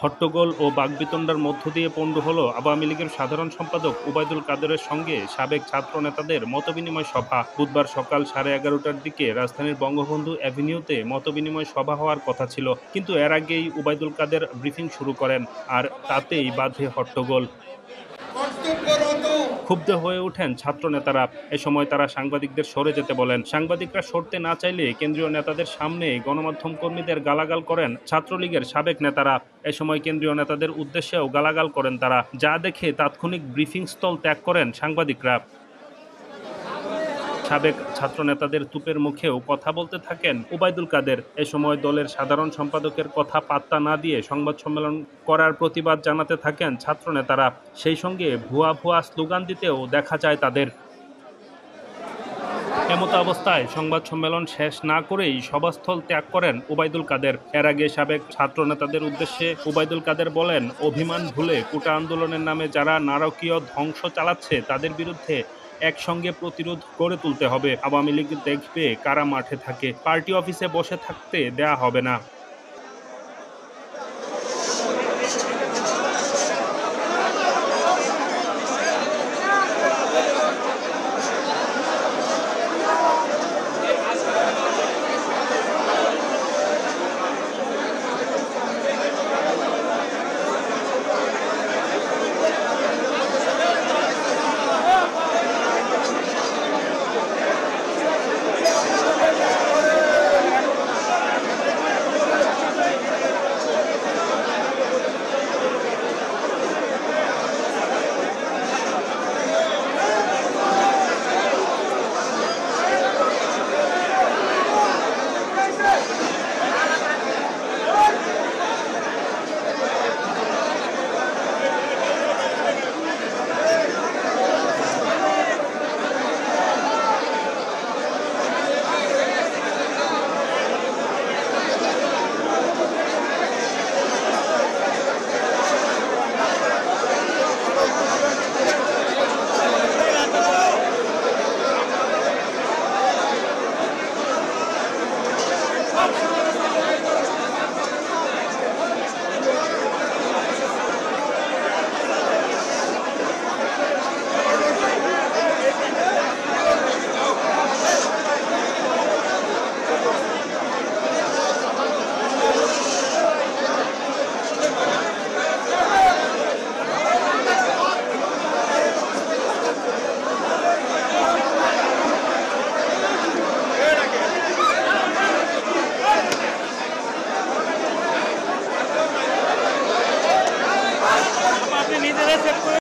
হট্টগোল ও বাকবিতণ্ডার মধ্য দিয়ে পণ্ড হল আওয়ামী লীগের সাধারণ সম্পাদক ওবায়দুল কাদেরের সঙ্গে সাবেক ছাত্র নেতাদের মতবিনিময় সভা। বুধবার সকাল 11:30টার দিকে রাজধানীর বঙ্গবন্ধু অ্যাভিনিউতে মতবিনিময় সভা হওয়ার কথা ছিল, কিন্তু এর আগেই ওবায়দুল কাদের ব্রিফিং শুরু করেন, আর তাতেই বাধে হট্টগোল। ক্ষুব্ধ হয়ে ওঠেন ছাত্র নেতারা। এ সময় তারা সাংবাদিকদের সরে যেতে বলেন। সাংবাদিকরা সরতে না চাইলে কেন্দ্রীয় নেতাদের সামনে গণমাধ্যম কর্মীদের গালাগাল করেন ছাত্রলীগের সাবেক নেতারা। এ সময় কেন্দ্রীয় নেতাদের উদ্দেশ্যেও গালাগাল করেন তারা, যা দেখে তাৎক্ষণিক ব্রিফিং স্থল ত্যাগ করেন সাংবাদিকরা। সাবেক ছাত্র নেতাদের তুপের মুখেও কথা বলতে থাকেন ওবায়দুল কাদের। এ সময় দলের সাধারণ সম্পাদকের কথা পাত্তা না দিয়ে সংবাদ সম্মেলন করার প্রতিবাদ জানাতে থাকেন ছাত্র নেতারা। সেই সঙ্গে ভুয়া ভুয়া স্লোগান দিতেও দেখা যায় তাদের। এমতো অবস্থায় সংবাদ সম্মেলন শেষ না করেই সভাস্থল ত্যাগ করেন ওবায়দুল কাদের। এর আগে সাবেক ছাত্র নেতাদের উদ্দেশ্যে ওবায়দুল কাদের বলেন, অভিমান ভুলে কোটা আন্দোলনের নামে যারা নারকীয় ধ্বংস চালাচ্ছে তাদের বিরুদ্ধে একসঙ্গে প্রতিরোধ গড়ে তুলতে হবে। আওয়ামী লীগ দেখবে কারা মাঠে থাকে, পার্টি অফিসে বসে থাকতে দেয়া হবে না।